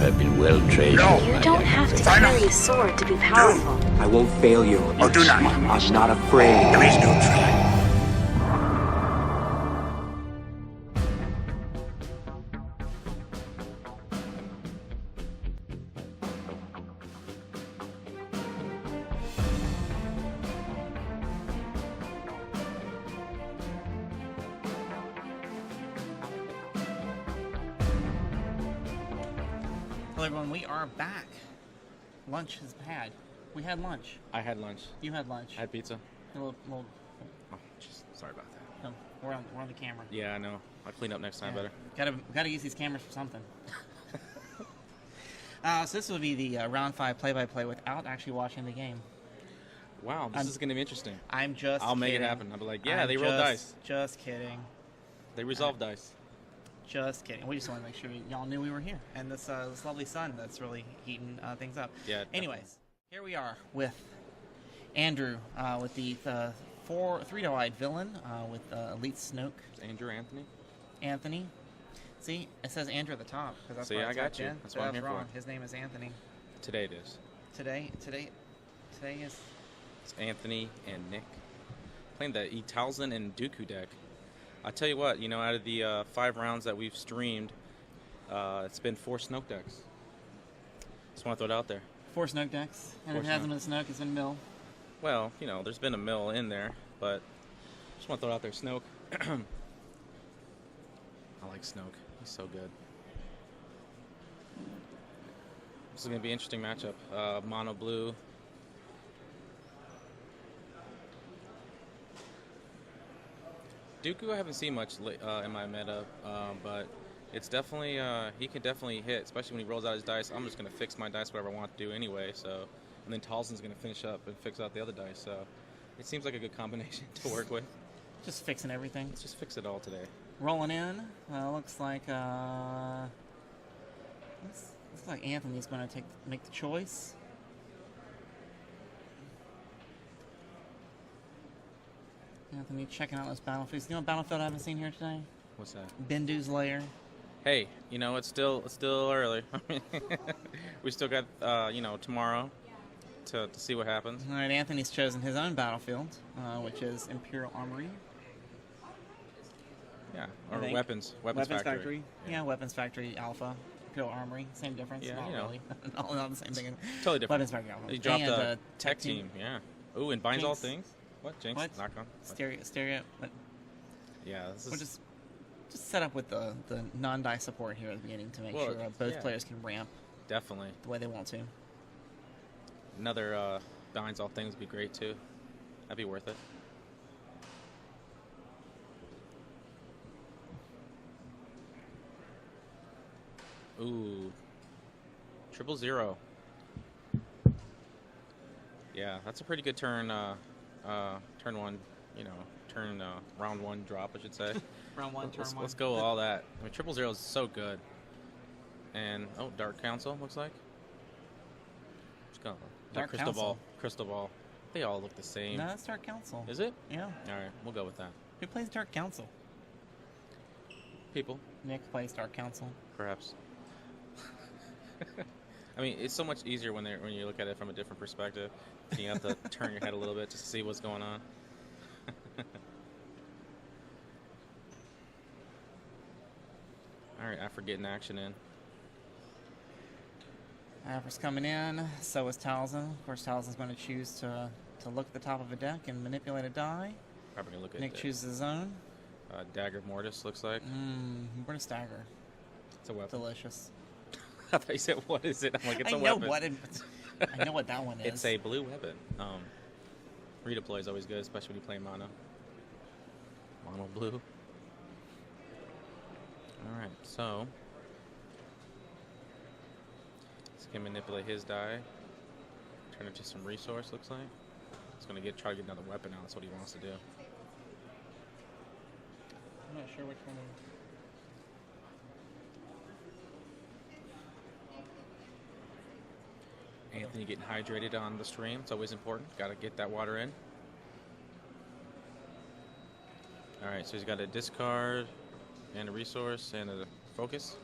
have been well trained. No. in You my don't have to Final. carry a sword to be powerful. I won't fail you. Or do not. I'm not afraid. There is no try. Hello everyone, we are back. Lunch is had. We had lunch. I had lunch. You had lunch. I had pizza. A little, Oh, just sorry about that. no, we're on the camera. Yeah, I know. I'll clean up next time better. Gotta use these cameras for something. So this will be the round 5 play-by-play without actually watching the game. Wow, this is going to be interesting. I'm just I'll make it kidding. happen. I'll be like, yeah, I'm they rolled dice. Just kidding. They resolved dice. Just kidding. We just want to make sure y'all knew we were here. And this lovely sun that's really heating things up. Yeah. Anyways, here we are with Andrew with the 3-eyed villain with Elite Snoke. It's Andrew Anthony. Anthony. See, it says Andrew at the top. That's See, why I it's got typed you. in. That's So what I'm here wrong. for. His name is Anthony. Today it is. Today is... It's Anthony and Nick playing the eTalzin and eDooku deck. I tell you what, out of the 5 rounds that we've streamed, it's been 4 Snoke decks. Just want to throw it out there. 4 Snoke decks. And Four it hasn't Snoke. been Snoke, it's been Mill. Well, there's been a mill in there, but just want to throw it out there. Snoke. I like Snoke. He's so good. This is going to be an interesting matchup. Mono blue. Dooku I haven't seen much in my meta, but it's definitely he can definitely hit, especially when he rolls out his dice. I'm just going to fix my dice whatever I want to do anyway, so and then Talzin's going to finish up and fix out the other dice, so it seems like a good combination to work with. Just fixing everything. Let's just fix it all today. Rolling in. Looks like Anthony's going to make the choice. Anthony checking out those battlefields. You know what battlefield I haven't seen here today? What's that? Bendu's Lair. Hey, it's still early. We still got tomorrow to see what happens. All right, Anthony's chosen his own battlefield, which is Imperial Armory. Yeah, I or think. weapons factory. Yeah, Weapons Factory Alpha. Imperial Armory, same difference. Yeah, not really. not the same thing. Totally different. Weapons Factory Alpha. He dropped and, a tech team. Yeah. Ooh, and binds all Jinx. things. What? Jinx? What? Knock on. Stereo. Yeah, this We're is just set up with the non-die support here at the beginning to make Well, sure both yeah. players can ramp definitely the way they want to. another binds all things would be great too. That'd be worth it. Ooh, 000. Yeah, that's a pretty good turn. Turn one, round 1 drop, I should say. Round 1, turn 1. Let's go with all that. I mean, 000 is so good. And Dark Council looks like. Let's go. Dark Crystal Council. Ball. Crystal Ball. They all look the same. No, that's Dark Council. Is it? Yeah. All right, we'll go with that. Who plays Dark Council? People, Nick plays Dark Council. perhaps. I mean, it's so much easier when you look at it from a different perspective. You have to turn your head a little bit just to see what's going on. All right, Aphra getting action in. Aphra's coming in. So is ETalzin. Of course, Talzin's going to choose to look at the top of a deck and manipulate a die. Probably gonna look Nick at chooses his own. Dagger Mortis looks like. We're going to stagger. It's a weapon. Delicious. I thought you said, what is it? I'm like, it's a I know weapon. I know what that one is. It's a blue weapon. Redeploy is always good, especially when you play mono. Mono blue. Alright, so he's gonna manipulate his die. Turn it to some resource, looks like. He's gonna try to get another weapon out, that's what he wants to do. I'm not sure which one. Anthony getting hydrated on the stream. It's always important. Got to get that water in. All right, so he's got a discard and a resource and a focus.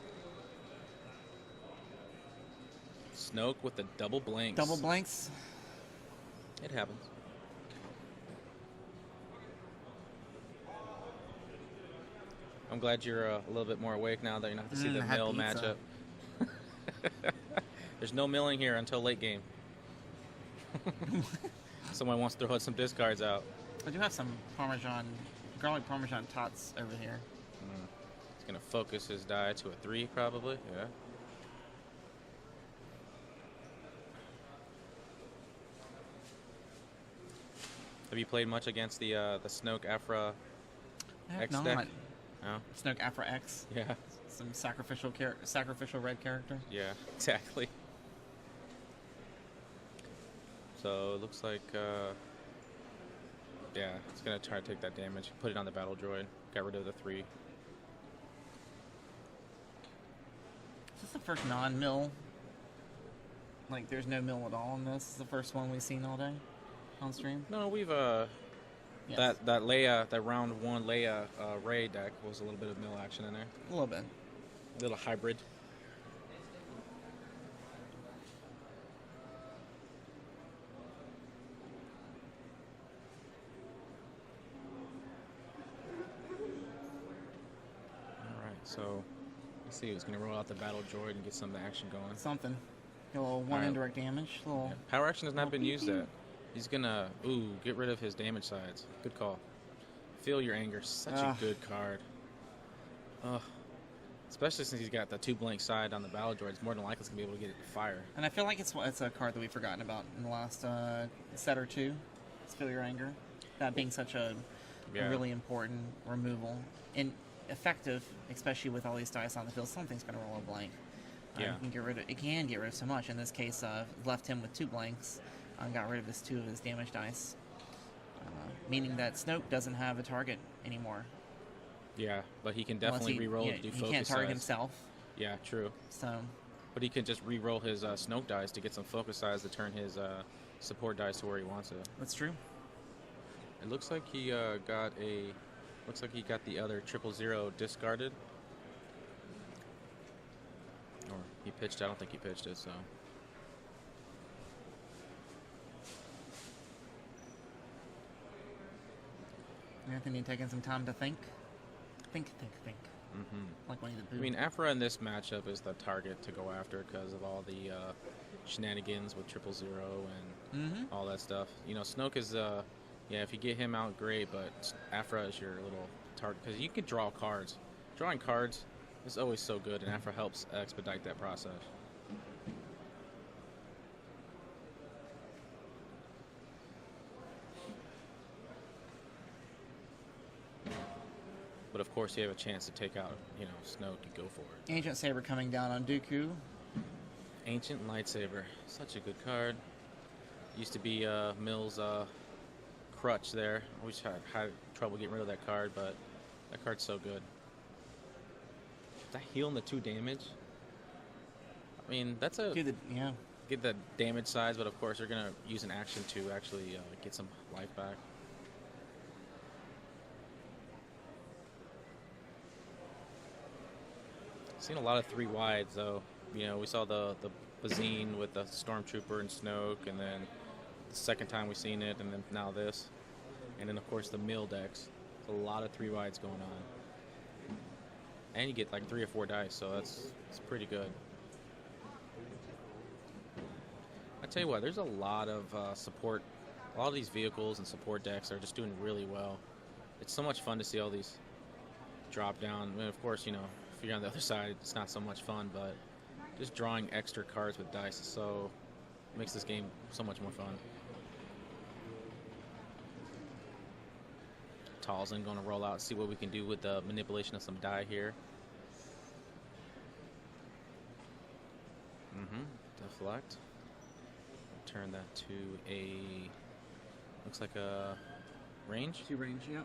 Snoke with the double blanks. Double blanks. It happens. I'm glad you're a little bit more awake now that you don't have to see the I had mill pizza. matchup. There's no milling here until late game. Someone wants to throw some discards out. I do have some garlic Parmesan tots over here. He's going to focus his die to a 3, probably. Yeah. Have you played much against the Snoke Aphra I have X not. deck? No? Snoke Aphra X. Yeah. Some sacrificial red character. Yeah, exactly. So it looks like, yeah, it's going to try to take that damage. Put it on the battle droid. Got rid of the 3. Is this the first non-mill? Like, there's no mill at all in this? This is the first one we've seen all day on stream? No, we've, Yes. that Leia, that round 1 Leia Rey deck was a little bit of mill action in there. A little bit. A little hybrid. Alright, so let's see who's going to roll out the battle droid and get some action going. Something. A little one Alright. indirect damage. A little. Yeah. Power action has not little been used pew-pew. yet. He's going to, get rid of his damage sides. Good call. Feel your anger. Such a good card. Ugh. Especially since he's got the 2 blank side on the battle droid, it's more than likely he's going to be able to get it to fire. And I feel like it's a card that we've forgotten about in the last set or two. It's Feel Your Anger. That being such a really important removal. And effective, especially with all these dice on the field. Something's going to roll a blank. Yeah. It can get rid of so much. In this case, left him with 2 blanks. Got rid of his 2 of his damage dice. Meaning that Snoke doesn't have a target anymore. Yeah, but he can definitely re-roll to do he focus can't target size. himself. Yeah, true. So But he can just re-roll his Snoke dice to get some focus size to turn his support dice to where he wants it. that's true. It looks like he got the other 000 discarded. Or he pitched. I don't think he pitched it. So. Anthony taking some time to think. Think. Mm-hmm. Like Winnie the Pooh. I mean, Aphra in this matchup is the target to go after because of all the shenanigans with 000 and all that stuff. You know, Snoke is, if you get him out, great, but Aphra is your little target because you can draw cards. Drawing cards is always so good, and Aphra helps expedite that process. But of course, you have a chance to take out, Snoke. You go for it. Ancient Saber coming down on Dooku. Ancient Lightsaber, such a good card. Used to be Mill's crutch there. I always had trouble getting rid of that card, but that card's so good. Is that healing the 2 damage? I mean, that's a get the damage size, but of course, you're gonna use an action to actually get some life back. Seen a lot of 3 wides though. We saw the Bazine with the Stormtrooper and Snoke, and then the second time we've seen it, and then now this, and then of course the mill decks. There's a lot of 3 wides going on, and you get like 3 or 4 dice, so it's pretty good. I tell you what, there's a lot of support. A lot of these vehicles and support decks are just doing really well. It's so much fun to see all these drop down. I mean, of course, if you're on the other side, it's not so much fun, but just drawing extra cards with dice makes this game so much more fun. eTalzin going to roll out, see what we can do with the manipulation of some die here. Deflect. Turn that to looks like a range. 2 range, yep.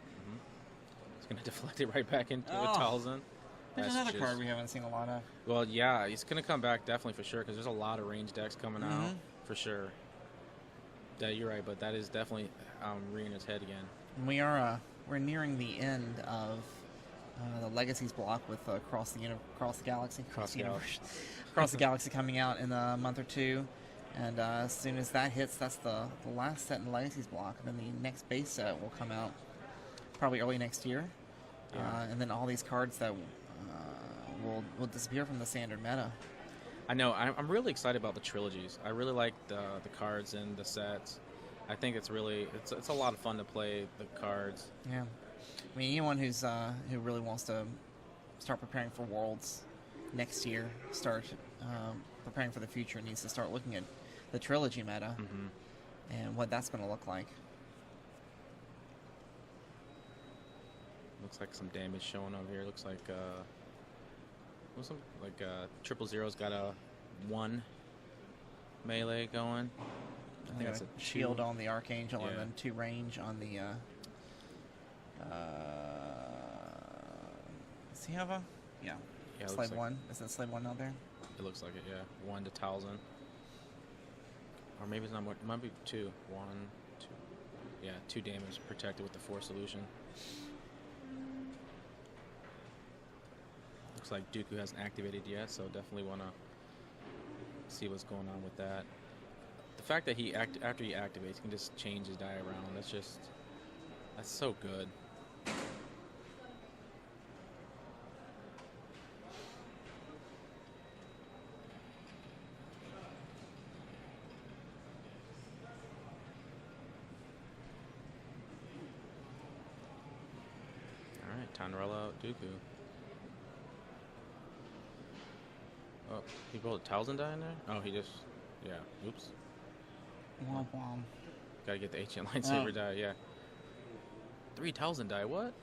It's going to deflect it right back into eTalzin. There's another card we haven't seen a lot of. Well, yeah, he's going to come back definitely for sure because there's a lot of range decks coming out for sure. Yeah, you're right, but that is definitely rearing its head again. And we're nearing the end of the Legacies block with across the galaxy, Across the galaxy. across the galaxy coming out in a month or two, and as soon as that hits, that's the last set in the Legacies block. And then the next base set will come out probably early next year, and then all these cards that will disappear from the standard meta. I know. I'm really excited about the trilogies. I really like the cards and the sets. I think it's a lot of fun to play the cards. Yeah, I mean, anyone who really wants to start preparing for Worlds next year, start preparing for the future, needs to start looking at the trilogy meta and what that's going to look like. Looks like some damage showing over here. Looks like Triple Zero's got a 1 melee going. I think Got it's a a shield 2. on the Archangel and Yeah. then 2 range on the. Does he have a? Yeah. Yeah, it looks Slave like- 1. Is that Slave 1 out there? It looks like it, yeah. 1 to eTalzin. Or maybe it's not more. It might be 2. 1, 2. Yeah, 2 damage protected with the Force Solution. Looks like Dooku hasn't activated yet, so definitely want to see what's going on with that. The fact that after he activates, he can just change his die around. That's so good. All right, time to roll out Dooku. Oh, he rolled a eTalzin die in there? Oh, yeah, oops. Womp womp. Gotta get the ancient lightsaber die, yeah. 3 eTalzin die, what?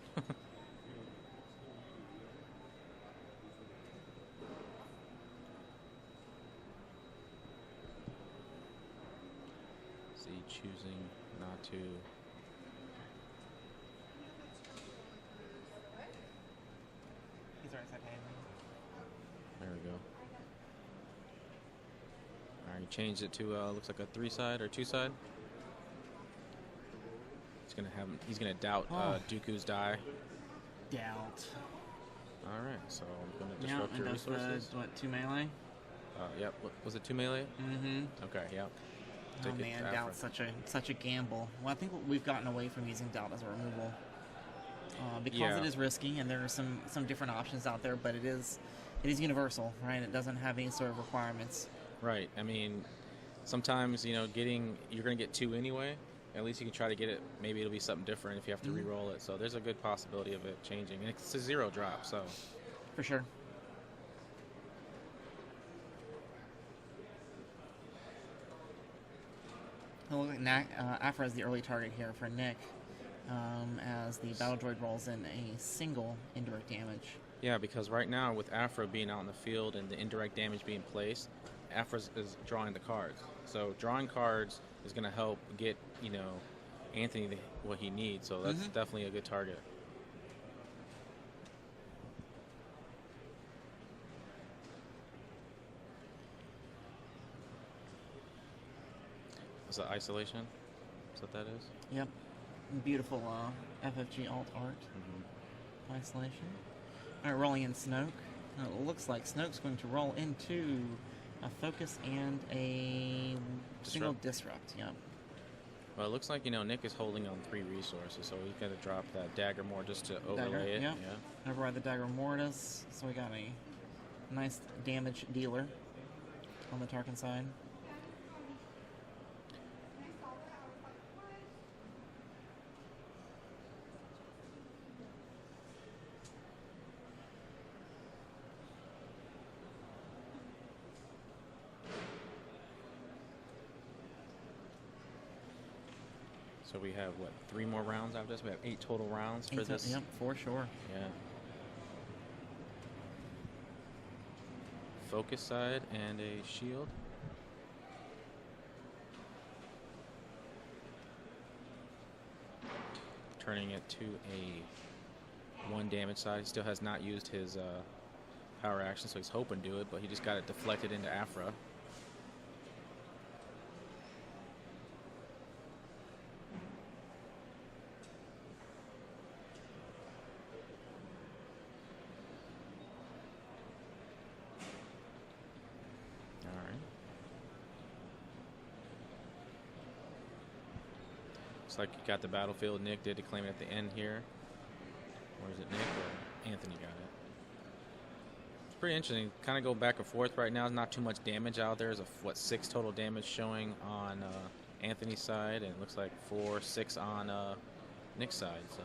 See, choosing not to. He's right side hand. There we go. Alright, he changed it to looks like a 3-side or 2-side. He's gonna doubt Dooku's die. Doubt. Alright, so I'm gonna Yeah, disrupt and your does resources. the, what, 2 melee? Yep. Was it 2 melee? Mm-hmm. Okay, yep. Oh Take it man, to Aphra. Doubt's such a gamble. Well, I think we've gotten away from using Doubt as a removal because Yeah. it is risky, and there are some different options out there. But it is universal, right? It doesn't have any sort of requirements. Right. I mean, sometimes you're gonna get 2 anyway. At least you can try to get it. Maybe it'll be something different if you have to re-roll it. So there's a good possibility of it changing. And it's a 0 drop, so For sure. It'll look like Aphra is the early target here for Nick, as the battle droid rolls in a single indirect damage. yeah. Because right now with Aphra being out in the field and the indirect damage being placed, Aphra is drawing the cards. So drawing cards is gonna help get Anthony what he needs. So that's definitely a good target. Is that isolation? Is that is? Yep. Beautiful FFG alt art. Isolation. Alright, rolling in Snoke. It looks like Snoke's going to roll into a focus and a single disrupt. Yep. Well, it looks like Nick is holding on 3 resources, so he's got to drop that dagger more just to overlay Dagger, it. yep. Yeah. Override the Dagger Mortis. So we got a nice damage dealer on the Tarkin side. So we have 3 more rounds after this? We have 8 total rounds for this. Yep, for sure. Yeah. Focus side and a shield. Turning it to a 1 damage side. He still has not used his power action, so he's hoping to do it, but he just got it deflected into Aphra. Looks like you got the battlefield. Nick did to claim it at the end here. Or is it Nick or Anthony got it? It's pretty interesting. Kind of go back and forth right now. Not too much damage out there. There's a 6 total damage showing on Anthony's side, and it looks like 4, 6 on Nick's side. So.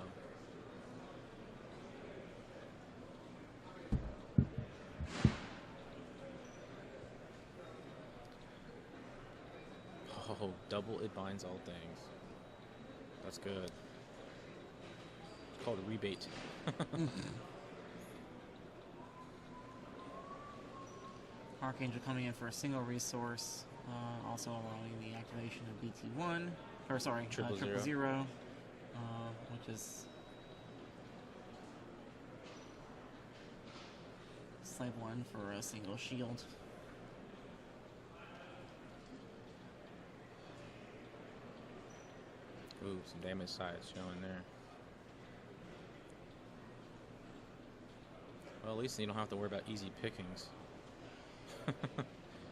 Oh, double it binds all things. That's good. It's called a rebate. Archangel coming in for a single resource, also allowing the activation of BT1, or sorry, Triple Triple Zero, which is Slave 1 for a single shield. Ooh, some damage sides showing there. Well, at least you don't have to worry about easy pickings.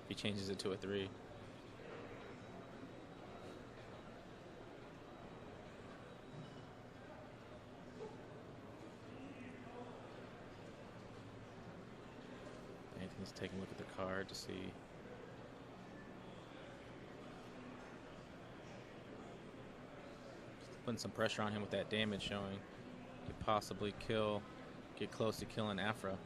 He changes it to a 3. Anthony's taking a look at the card to see. Putting some pressure on him with that damage showing. Could possibly get close to killing Aphra.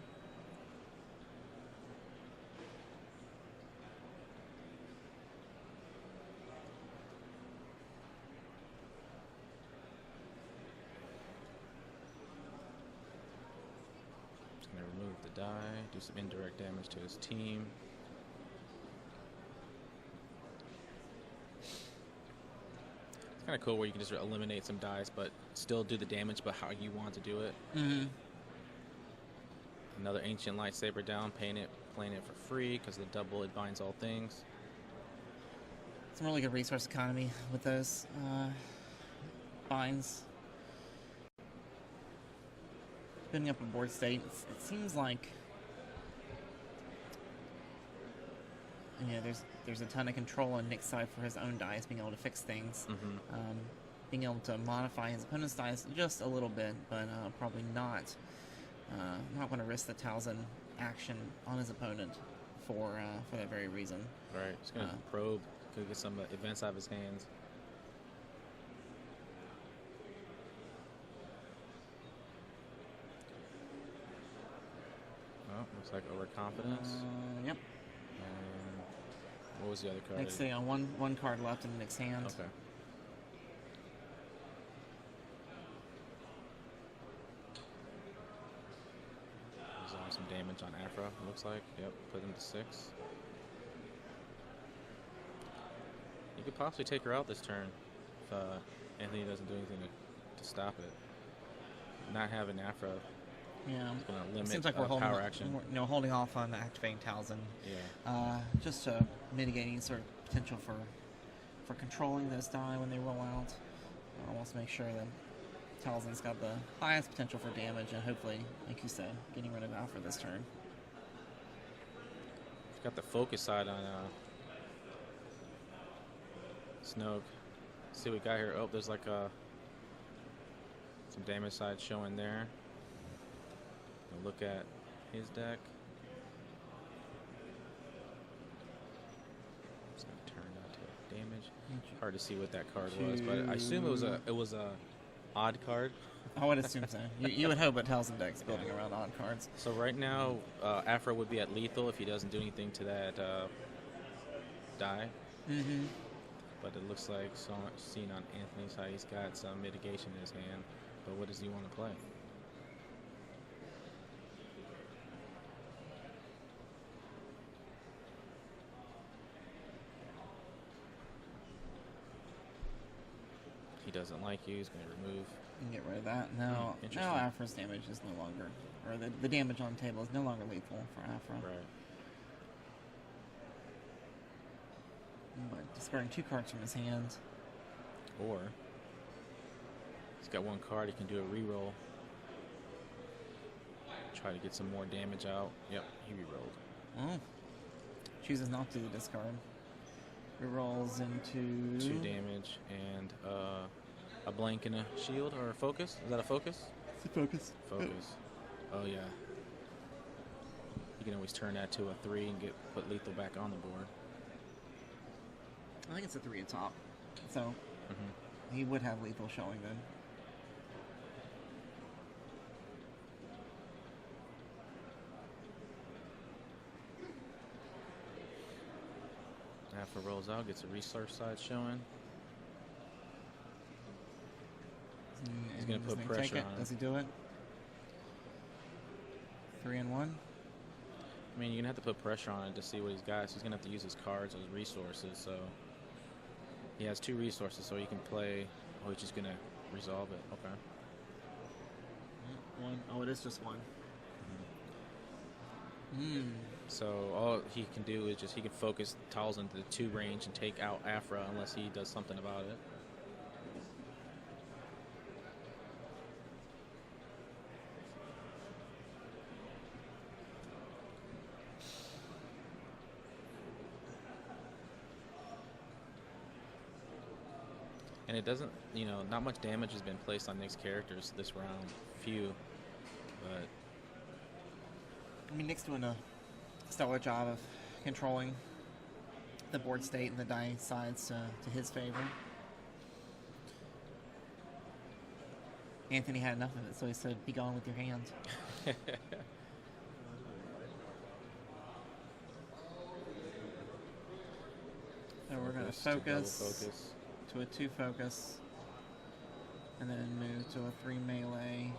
Just gonna remove the die, do some indirect damage to his team. Kind of cool where you can just eliminate some dice, but still do the damage, but how you want to do it. Mm-hmm. Another ancient lightsaber down, playing it for free because the double it binds all things. Some really good resource economy with those binds. Building up a board state, it seems like there's a ton of control on Nick's side for his own dice, being able to fix things, being able to modify his opponent's dice just a little bit, but probably not going to risk the eTalzin action on his opponent for that very reason. Right, he's going to probe, could get some events out of his hands. Oh, looks like overconfidence. Yep. What was the other card? Nick's sitting on one card left in Nick's hand. Okay. There's some damage on Aphra, it looks like. Yep, put him to 6. You could possibly take her out this turn if Anthony doesn't do anything to stop it. Not having Aphra. Yeah, it's going to limit seems like we're holding power action. Holding off on activating eTalzin. Yeah. Just to mitigate any sort of potential for controlling this die when they roll out. Wants to make sure that eTalzin's got the highest potential for damage, and hopefully, like you said, getting rid of Aphra this turn. Got the focus side on Snoke. Let's see what we got here. Oh, there's like some damage side showing there. We'll look at his deck. It's gonna turn out to damage. Hard to see what that card was, but I assume it was a odd card. I would assume so. You would hope eTalzin deck's building around odd cards. So right now, Aphra would be at lethal if he doesn't do anything to that die. Mm-hmm. But it looks like, seen on Anthony's side, he's got some mitigation in his hand. But what does he want to play? He doesn't like you, he's going to remove. You can get rid of that. Now Aphra's damage is no longer, or the damage on the table is no longer lethal for Aphra. Right. But discarding 2 cards from his hand. Or he's got 1 card, he can do a reroll. Try to get some more damage out. Yep, he rerolled. Oh. Chooses not to discard. Rerolls into 2 damage and A blank and a shield or a focus? Is that a focus? It's a focus. Focus. Oh yeah. You can always turn that to a 3 and put lethal back on the board. I think it's a 3 at top. So he would have lethal showing then. Aphra rolls out, gets a resource side showing. He's going to put pressure on it. Does he do it? 3 and 1. I mean, you're going to have to put pressure on it to see what he's got. So he's going to have to use his cards, his resources. So he has 2 resources, so he can play. Oh, he's just going to resolve it. Okay. 1. Oh, it is just 1. So all he can do is he can focus eTalzin to the 2 range and take out Aphra unless he does something about it. And it doesn't, not much damage has been placed on Nick's characters this round. Few, but I mean, Nick's doing a stellar job of controlling the board state and the die sides to his favor. Anthony had enough of it, so he said, "Be gone with your hands." So we're going to focus to a 2 focus, and then move to a 3 melee.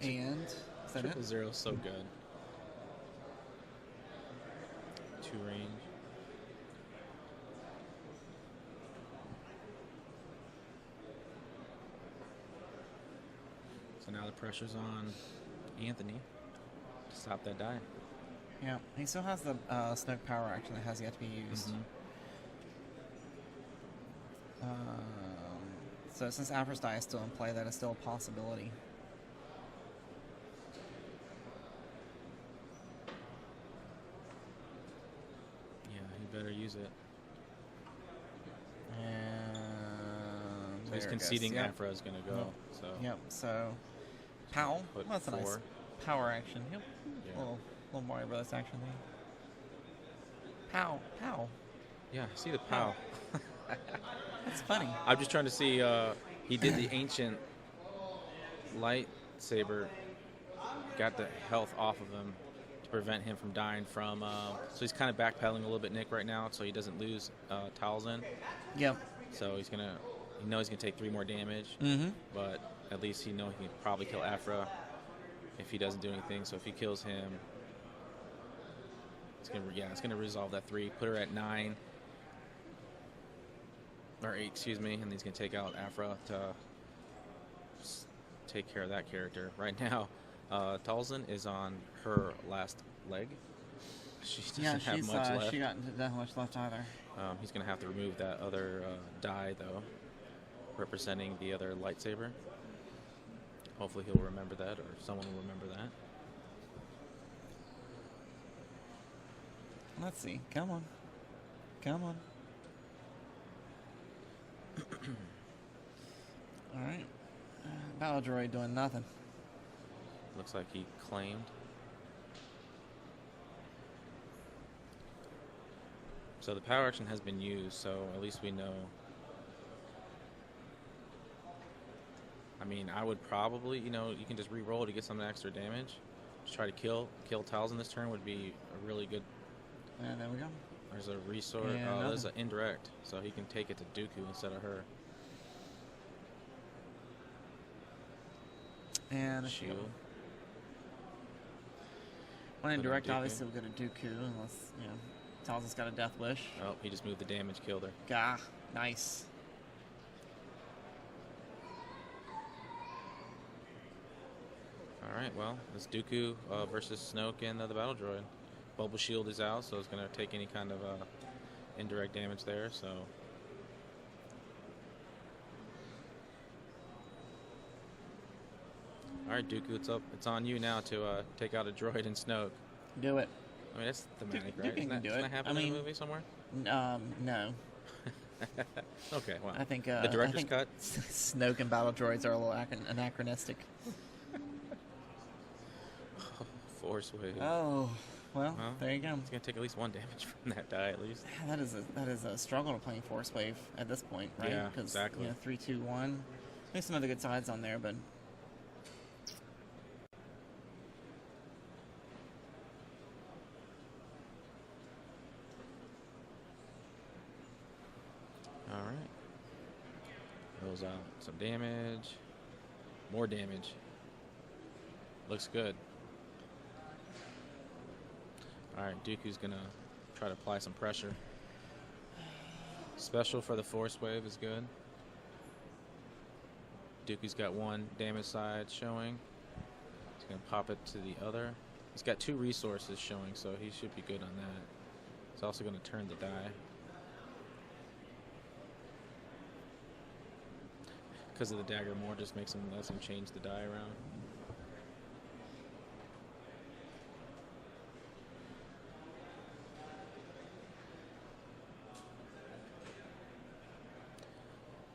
And is that it? 0 is so good. 2 range. So now the pressure's on Anthony to stop that die. Yeah, he still has the Snoke power action that has yet to be used. So since Aphra's die is still in play, that is still a possibility. Yeah, he better use it. And so he's conceding Aphra is going to go. So so Pow. Put That's a 4. nice power action. Yep. Yeah. A little Mario Brothers action there. Pow. Yeah, see the pow. That's funny. I'm just trying to see. He did the ancient lightsaber, got the health off of him to prevent him from dying from. So he's kind of backpedaling a little bit, Nick, right now, so he doesn't lose eTalzin. Yep. So he's gonna take 3 more damage. But at least he can probably kill Aphra if he doesn't do anything. So if he kills him, it's gonna resolve that 3, put her at 9. Or 8, excuse me, and then he's going to take out Aphra to take care of that character. Right now, eTalzin is on her last leg. She doesn't have much left. She doesn't have much left either. He's going to have to remove that other die, though, representing the other lightsaber. Hopefully he'll remember that, or someone will remember that. Let's see. Come on. Alright. Battle Droid doing nothing. Looks like he claimed. So the power action has been used, so at least we know. I mean, I would probably, you can just re-roll to get some extra damage. Just try to kill eTalzin this turn would be a really good. And there we go. There's a resource. There's an indirect, so he can take it to Dooku instead of her. And a shield. When indirect, obviously we'll go to Dooku unless, Talzin's got a death wish. Oh, he just moved the damage, killed her. Gah, nice. Alright, well, it's Dooku versus Snoke and the Battle Droid. Bubble shield is out, so it's going to take any kind of indirect damage there, so. Alright, Dooku, it's on you now to take out a droid and Snoke. Do it. I mean, that's thematic, right? Dooku can do it. Isn't that happen in a movie somewhere? No. Okay, well, I think the director's I think cut. Snoke and battle droids are a little anachronistic. Force wave. Oh, well, Well, there you go. It's gonna take at least 1 damage from that die, at least. Yeah, that is a struggle to playing Force Wave at this point, right? Yeah, Because exactly. 3, 2, 1. There's some other good sides on there, but All right. Throws out some damage. More damage. Looks good. All right, Dooku's gonna try to apply some pressure. Special for the Force Wave is good. Dooku's got 1 damage side showing. He's gonna pop it to the other. He's got 2 resources showing, so he should be good on that. He's also gonna turn the die. Because of the dagger more just lets him change the die around.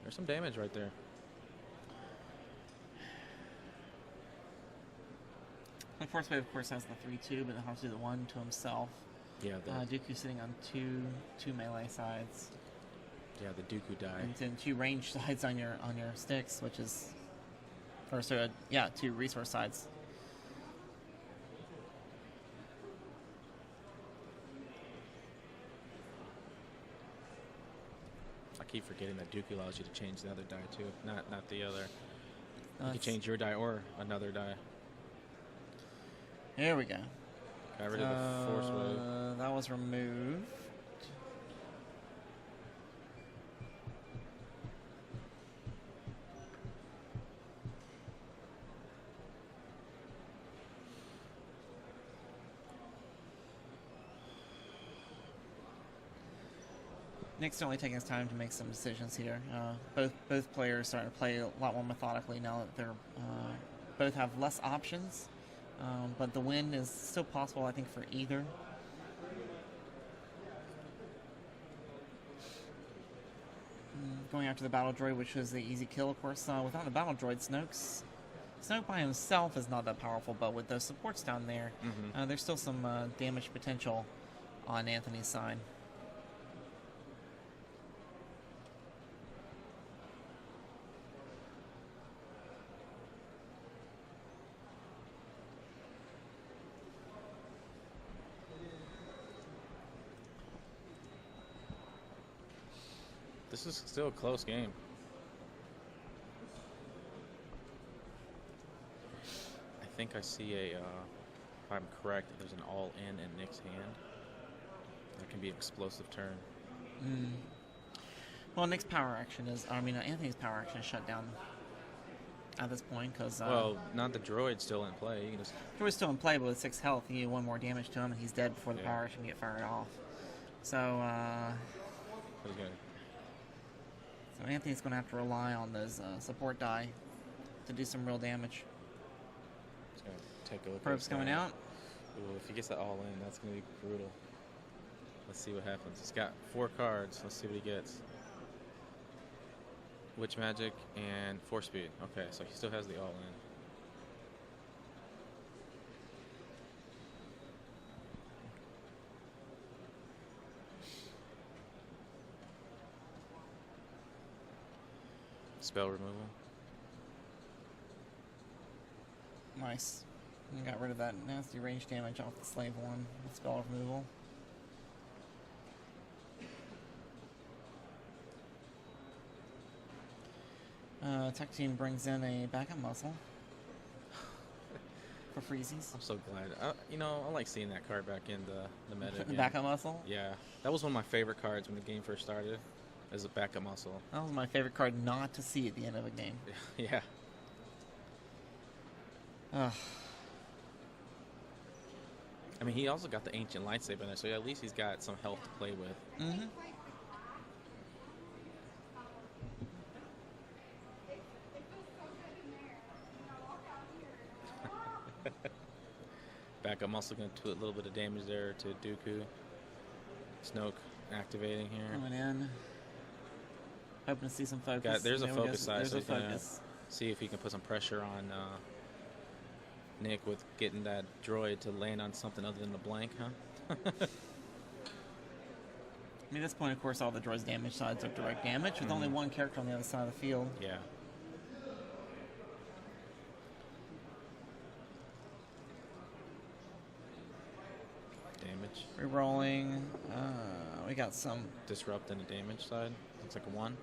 There's some damage right there. the Force Wave, of course, has the 3-2, but it has to do the 1 to himself. Yeah, Dooku sitting on two melee sides. Yeah, the Dooku die. And then 2 range sides on your sticks, which is, or so yeah, 2 resource sides. I keep forgetting that Dooku allows you to change the other die too, not the other. You can That's- change your die or another die. There we go. Got rid of the Force Wave. That was removed. Nick's certainly taking his time to make some decisions here. Both players starting to play a lot more methodically now that they're both have less options, but the win is still possible, I think, for either. Going after the battle droid, which was the easy kill, of course. Without the battle droid, Snoke by himself is not that powerful, but with those supports down there, there's still some damage potential on Anthony's side. This is still a close game. I think I see if I'm correct, there's an all-in in Nick's hand. That can be an explosive turn. Well, Nick's power action Anthony's power action is shut down at this point because Well, not the droid still in play. You can just Droid's still in play, but with 6 health, you get 1 more damage to him, and he's dead before the Yeah. power action can get fired off. So he's gonna Anthony's going to have to rely on those support die to do some real damage. take a look. Probe's at his coming die. out. Ooh, if he gets that all in, that's gonna be brutal. Let's see what happens. He's got 4 cards. Let's see what he gets. Witch Magic and Force Speed. Okay, so he still has the all in. Spell removal. Nice. And got rid of that nasty range damage off the slave one with spell removal. Tech team brings in a backup muscle for freezies. I'm so glad. I like seeing that card back in the meta The again. backup muscle? Yeah, that was one of my favorite cards when the game first started. As a backup muscle. That was my favorite card not to see at the end of a game. Yeah. Ugh. I mean, he also got the ancient lightsaber in there, so at least he's got some health to play with. Mm-hmm. Backup muscle going to do a little bit of damage there to Dooku. Snoke activating here. Coming in. Hoping to see some focus. There's a There we go. focus side, There's so a he's gonna focus. see if he can put some pressure on Nick with getting that droid to land on something other than the blank, huh? I mean, at this point, of course, all the droid's damage sides are direct damage, with only one character on the other side of the field. Yeah. Damage. Rerolling. We got some. Disrupt in the damage side. Looks like a 1.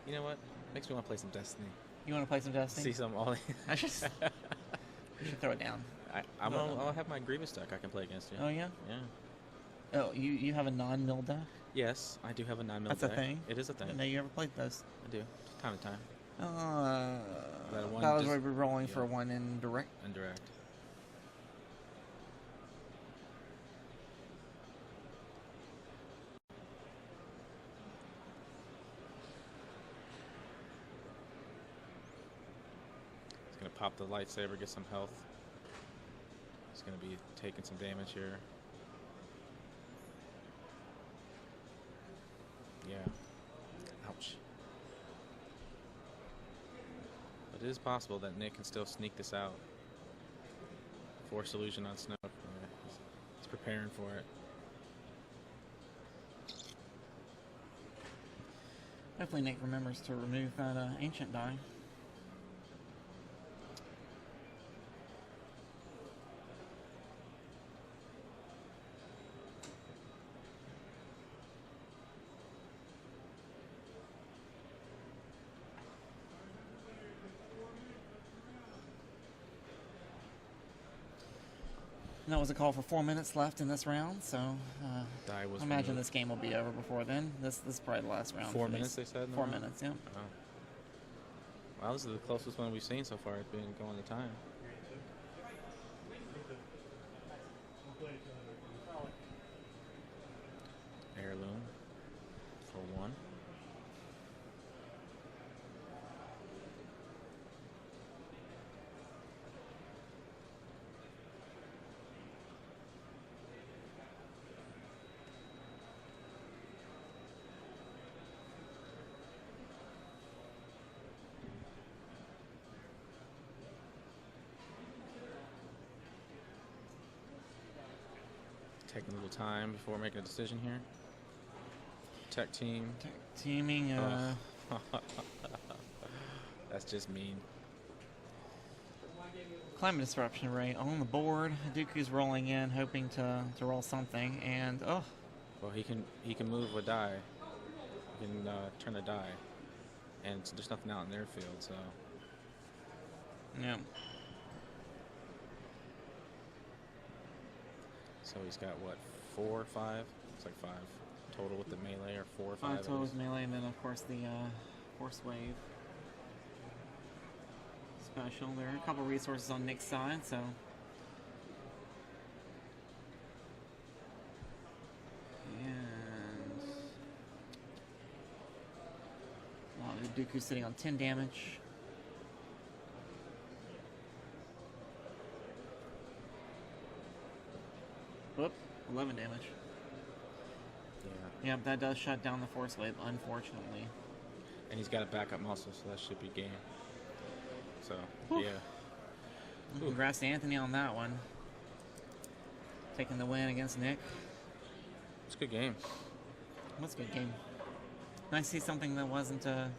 You know what? Makes me want to play some Destiny. You want to play some Destiny? See some all. I should throw it down. I'll have my Grievous deck I can play against you. Oh, yeah? Yeah. Oh, you have a non-mill deck? Yes, I do have a 9mm That's deck. a thing? It is a thing. I didn't know you ever played those. I do. Time to time. That was where we're rolling for one in direct. Indirect. He's gonna pop the lightsaber, get some health. He's gonna be taking some damage here. Yeah. Ouch. But it is possible that Nick can still sneak this out. Force illusion on Snoke. Yeah, he's preparing for it. Hopefully Nick remembers to remove that ancient die. And that was a call for 4 minutes left in this round, so Die was I imagine removed. this game will be over before then. This is probably the last round. 4 for minutes, these. they said? in the 4 round? minutes, yeah. Oh. Wow, this is the closest one we've seen so far. It's been going to time. Heirloom for 1. Taking a little time before making a decision here. Tech team. Teaming. That's just mean. Climate disruption rate on the board. eDooku's rolling in, hoping to roll something, and oh. Well, he can move a die. He can turn a die, and there's nothing out in their field, so. Yeah. So he's got what, 4 or 5? It's like 5 total with the melee, or 4 or 5. 5 total with melee, and then of course the force wave special. There are a couple resources on Nick's side, so. And eDooku's sitting on 10 damage. Whoop, 11 damage. Yeah. Yep, that does shut down the force wave, unfortunately. And he's got a backup muscle, so that should be game. So, Whew. yeah. Congrats to Anthony on that one. Taking the win against Nick. It's a good game. What's a good game? Nice to see something that was a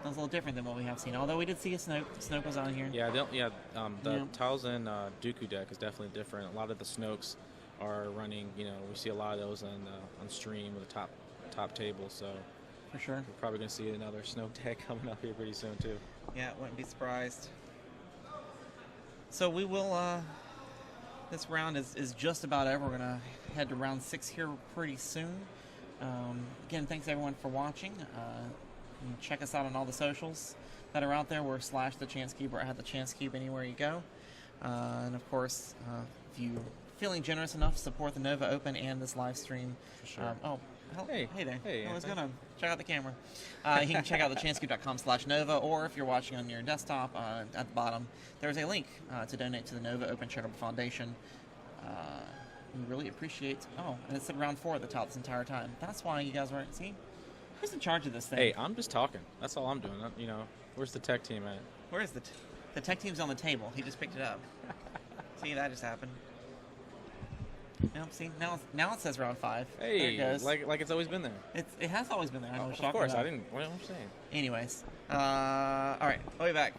little different than what we have seen. Although we did see a Snoke. Snoke was on here. Yeah, the Yeah. eTalzin Dooku deck is definitely different. A lot of the Snokes are running, we see a lot of those on stream with the top table, so For sure. we're probably going to see another Snoke deck coming up here pretty soon too. Yeah, wouldn't be surprised. So we will, this round is just about over. We're going to head to round 6 here pretty soon. Again, thanks everyone for watching. You can check us out on all the socials that are out there. We're /TheChanceCube or @TheChanceCube anywhere you go. And of course, if you feeling generous enough, support the Nova Open and this live stream. For sure. Hey. Hey there. Hey, What's Anthony. going on? Check out the camera. You can check out thechanscoop.com/Nova, or if you're watching on your desktop, at the bottom, there's a link to donate to the Nova Open Charitable Foundation. We really appreciate... Oh, and it said round 4 at the top this entire time. That's why you guys weren't... See? Who's in charge of this thing? Hey, I'm just talking. That's all I'm doing. You know, where's the tech team at? Where is the tech team's on the table. He just picked it up. See, that just happened. Nope, see, now it says round 5. Hey, there it goes. like it's always been there. It has always been there. I know what you're Of talking course, about. I didn't. What am I saying? Anyways, all right, I'll be back.